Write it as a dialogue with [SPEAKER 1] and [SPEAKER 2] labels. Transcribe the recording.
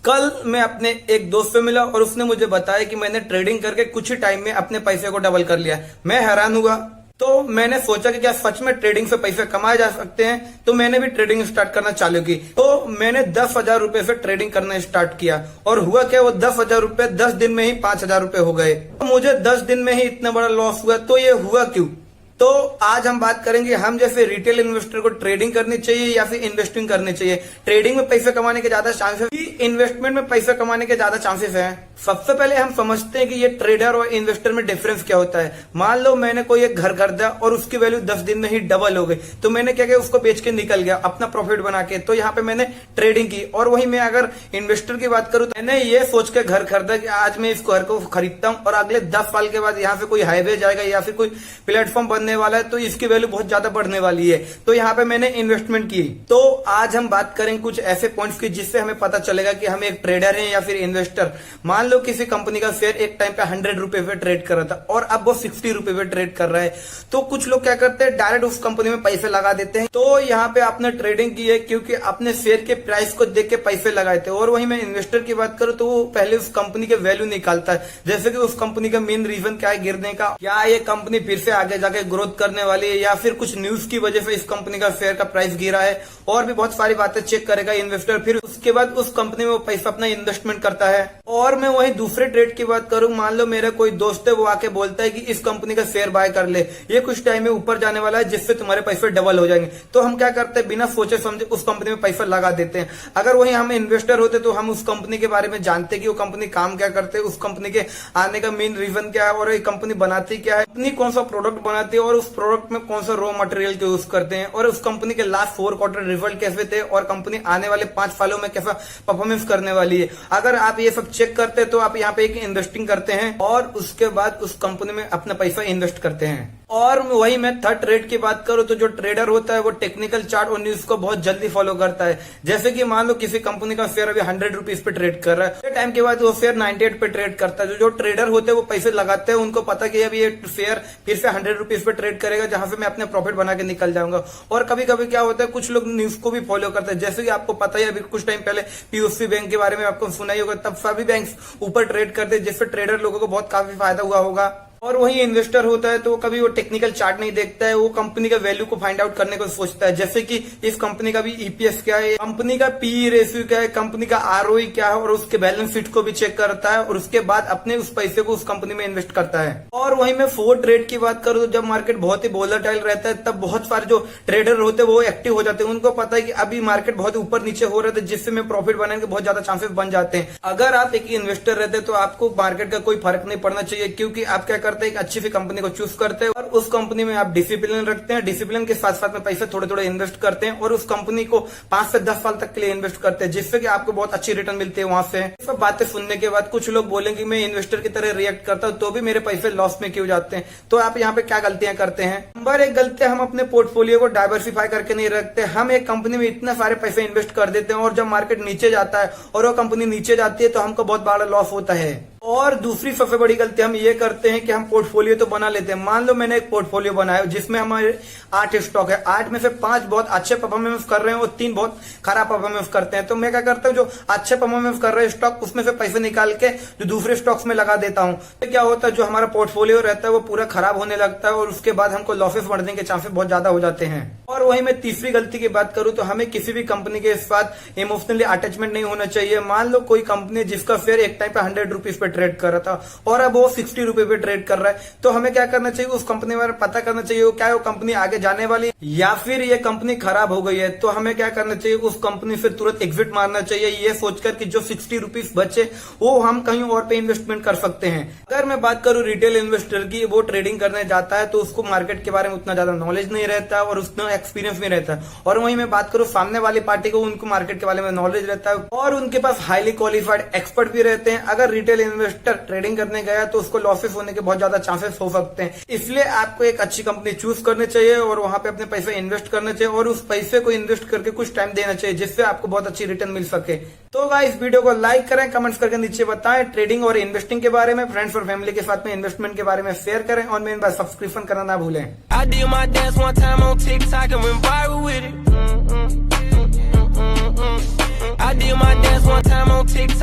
[SPEAKER 1] कल मैं अपने एक दोस्त से मिला और उसने मुझे बताया कि मैंने ट्रेडिंग करके कुछ ही टाइम में अपने पैसे को डबल कर लिया। मैं हैरान हुआ, तो मैंने सोचा कि क्या सच में ट्रेडिंग से पैसे कमाए जा सकते हैं। तो मैंने भी ट्रेडिंग स्टार्ट करना चालू की। तो मैंने 10,000 रुपए से ट्रेडिंग करना स्टार्ट किया और हुआ क्या, वो 10,000 रुपए 10 दिन में ही 5,000 रुपए हो गए। तो मुझे 10 दिन में ही इतना बड़ा लॉस हुआ, तो ये हुआ क्यों? तो आज हम बात करेंगे हम जैसे रिटेल इन्वेस्टर को ट्रेडिंग करनी चाहिए या फिर इन्वेस्टिंग करनी चाहिए। ट्रेडिंग में पैसे कमाने के ज्यादा चांसेस है, इन्वेस्टमेंट में पैसे कमाने के ज्यादा चांसेस हैं। सबसे पहले हम समझते हैं कि ये ट्रेडर और इन्वेस्टर में डिफरेंस क्या होता है। मान लो मैंने कोई एक घर खरीदा और उसकी वैल्यू 10 दिन में ही डबल हो गई, तो मैंने क्या किया, उसको बेच के निकल गया अपना प्रॉफिट बना के। तो यहाँ पे मैंने ट्रेडिंग की। और वही मैं अगर इन्वेस्टर की बात करूं तो मैंने ये सोच के घर खरीदा कि आज मैं इस घर को खरीदता हूं और अगले 10 साल के बाद यहाँ पे कोई हाईवे जाएगा या फिर कोई प्लेटफॉर्म बनने वाला है तो इसकी वैल्यू बहुत ज्यादा बढ़ने वाली है। तो यहाँ पे मैंने इन्वेस्टमेंट की। तो आज हम बात करेंगे कुछ ऐसे पॉइंट्स की जिससे हमें पता चलेगा कि हम एक ट्रेडर हैं या फिर इन्वेस्टर। मान लो किसी कंपनी का शेयर एक टाइम पे 100 रुपए पे ट्रेड कर रहा था और अब वो 60 रुपए पे ट्रेड कर रहा है। तो कुछ लोग क्या करते हैं, डायरेक्ट उस कंपनी में पैसे लगा देते हैं। तो यहाँ पे आपने ट्रेडिंग की है क्योंकि अपने शेयर के प्राइस को देख के पैसे लगाए थे। और वही मैं इन्वेस्टर की बात करूं तो वो पहले उस कंपनी के वैल्यू निकालता है, जैसे कि उस कंपनी का मेन रीजन क्या है गिरने का, क्या ये कंपनी फिर से आगे जाके ग्रोथ करने वाली है या फिर कुछ न्यूज की वजह से इस कंपनी का शेयर का प्राइस गिरा है। और भी बहुत सारी बातें चेक करेगा इन्वेस्टर। फिर उसके बाद उस कंपनी में वो पैसा अपना इन्वेस्टमेंट करता है। और मैं वही दूसरे ट्रेड की बात करूं, मान लो मेरा कोई दोस्त है, वो आके बोलता है कि इस कंपनी का शेयर बाय कर ले, ये कुछ टाइम में ऊपर जाने वाला है जिससे तुम्हारे पैसे डबल हो जाएंगे। तो हम क्या करते हैं, बिना सोचे समझे उस कंपनी में पैसा लगा देते हैं। अगर वही हम इन्वेस्टर होते तो हम उस कंपनी के बारे में जानते कि वो कंपनी काम क्या करते हैं, उस कंपनी के आने का मेन रीजन क्या है और ये कंपनी बनाती क्या है, कंपनी कौन सा प्रोडक्ट बनाती है और उस प्रोडक्ट में कौन सा रॉ मटेरियल यूज करते हैं और उस कंपनी के लास्ट 4 क्वार्टर रिजल्ट कैसे थे और कंपनी आने वाले 5 सालों में कैसा परफॉर्मेंस करने वाली है। अगर आप ये सब चेक करते हैं तो आप यहाँ पे एक इन्वेस्टिंग करते हैं और उसके बाद उस कंपनी में अपना पैसा इन्वेस्ट करते हैं। और वही मैं थर्ड ट्रेड की बात करूं तो जो ट्रेडर होता है वो टेक्निकल चार्ट और न्यूज को बहुत जल्दी फॉलो करता है। जैसे कि मान लो किसी कंपनी का शेयर अभी 100 रुपीज पे ट्रेड कर रहा है, टाइम के बाद वो शेयर 98 पे ट्रेड करता है। जो ट्रेडर होते हैं वो पैसे लगाते हैं, उनको पता कि अभी ये शेयर फिर से 100 रुपीज पे ट्रेड करेगा जहां से मैं अपने प्रॉफिट बना के निकल जाऊंगा। और कभी कभी क्या होता है, कुछ लोग न्यूज को भी फॉलो करते हैं। जैसे कि आपको पता ही अभी कुछ टाइम पहले पीओसी बैंक के बारे में आपको सुना ही होगा, तब सभी बैंक ऊपर ट्रेड करते हैं जिससे ट्रेडर लोगों को बहुत काफी फायदा हुआ होगा। और वही इन्वेस्टर होता है तो कभी वो टेक्निकल चार्ट नहीं देखता है, वो कंपनी का वैल्यू को फाइंड आउट करने को सोचता है। जैसे कि इस कंपनी का भी ईपीएस क्या है, कंपनी का पीई रेशियो क्या है, कंपनी का आरओई क्या है और उसके बैलेंस शीट को भी चेक करता है और उसके बाद अपने उस पैसे को उस कंपनी में इन्वेस्ट करता है। और वही मैं फोर्थ ट्रेड की बात करूं तो जब मार्केट बहुत ही वोलेटाइल रहता है तब बहुत सारे जो ट्रेडर होते हैं वो एक्टिव हो जाते हैं। उनको पता है कि अभी मार्केट बहुत ऊपर नीचे हो रहा है जिससे में प्रॉफिट बनाने के बहुत ज्यादा चांसेस बन जाते हैं। अगर आप एक इन्वेस्टर रहते हैं तो आपको मार्केट का कोई फर्क नहीं पड़ना चाहिए, क्योंकि आप क्या करते हैं, एक अच्छी सी कंपनी को चूज करते हैं और उस कंपनी में आप डिसिप्लिन रखते हैं। डिसिप्लिन के साथ साथ में पैसे थोड़े थोड़े इन्वेस्ट करते हैं और उस कंपनी को 5 से 10 साल तक के लिए इन्वेस्ट करते हैं, जिससे कि आपको बहुत अच्छी रिटर्न मिलती है वहां से। सब बातें सुनने के बाद कुछ लोग बोलेंगे मैं इन्वेस्टर की तरह रिएक्ट करता हूं तो भी मेरे पैसे लॉस में क्यों जाते हैं। तो आप यहाँ पे क्या गलतियां करते हैं। नंबर 1 गलती, हम अपने पोर्टफोलियो को डाइवर्सिफाई करके नहीं रखते। हम एक कंपनी में इतना सारे पैसे इन्वेस्ट कर देते हैं और जब मार्केट नीचे जाता है और वो कंपनी नीचे जाती है तो हमको बहुत बड़ा लॉस होता है। और दूसरी सबसे बड़ी गलती हम ये करते हैं कि हम पोर्टफोलियो तो बना लेते हैं। मान लो मैंने एक पोर्टफोलियो बनाया जिसमें हमारे 8 स्टॉक है, 8 में से 5 बहुत अच्छे परफॉर्मेंस कर रहे हैं और 3 बहुत खराब परफॉर्मेंस करते हैं। तो मैं क्या करता हूँ, जो अच्छे परफॉर्मेंस कर रहे हैं स्टॉक उसमें से पैसे निकाल के जो दूसरे स्टॉक्स में लगा देता हूँ। तो क्या होता है, जो हमारा पोर्टफोलियो रहता है वो पूरा खराब होने लगता है और उसके बाद हमको लॉसेस बढ़ने के चांसेस बहुत ज्यादा हो जाते हैं। और वही मैं तीसरी गलती की बात करूं तो हमें किसी भी कंपनी के साथ इमोशनली अटैचमेंट नहीं होना चाहिए। मान लो कोई कंपनी जिसका शेयर एक टाइम पे 100 रुपीज पे ट्रेड कर रहा था और अब वो 60 रुपए पे ट्रेड कर रहा है, तो हमें क्या करना चाहिए, उस कंपनी में पता करना चाहिए क्या वो कंपनी आगे जाने वाली या फिर ये कंपनी खराब हो गई है। तो हमें क्या करना चाहिए, उस कंपनी से तुरंत एग्जिट मारना चाहिए, ये सोचकर कि जो 60 रुपीज बचे वो हम कहीं और पे इन्वेस्टमेंट कर सकते हैं। अगर मैं बात करूं रिटेल इन्वेस्टर की, वो ट्रेडिंग करने जाता है तो उसको मार्केट के बारे में उतना ज्यादा नॉलेज नहीं रहता और उतना एक्सपीरियंस नहीं रहता। और वहीं मैं बात करूं सामने वाली पार्टी को, उनको मार्केट के बारे में नॉलेज रहता है और उनके पास हाईली क्वालिफाइड एक्सपर्ट भी रहते हैं। अगर रिटेल इन्वेस्टर ट्रेडिंग करने गया तो उसको लॉसेस होने के बहुत ज्यादा चांसेस हो सकते हैं। इसलिए आपको एक अच्छी कंपनी चूज करनी चाहिए और वहां पे अपने पैसे इन्वेस्ट करने चाहिए और उस पैसे को इन्वेस्ट करके कुछ टाइम देना चाहिए जिससे आपको बहुत अच्छी रिटर्न मिल सके। तो गाइस वीडियो को लाइक करें, कमेंट्स करके नीचे बताएं ट्रेडिंग और इन्वेस्टिंग के बारे में, फ्रेंड्स और फैमिली के साथ में इन्वेस्टमेंट के बारे में शेयर करें और मेन बात सब्सक्रिप्शन करना ना भूलें। I did my dance one time on TikTok.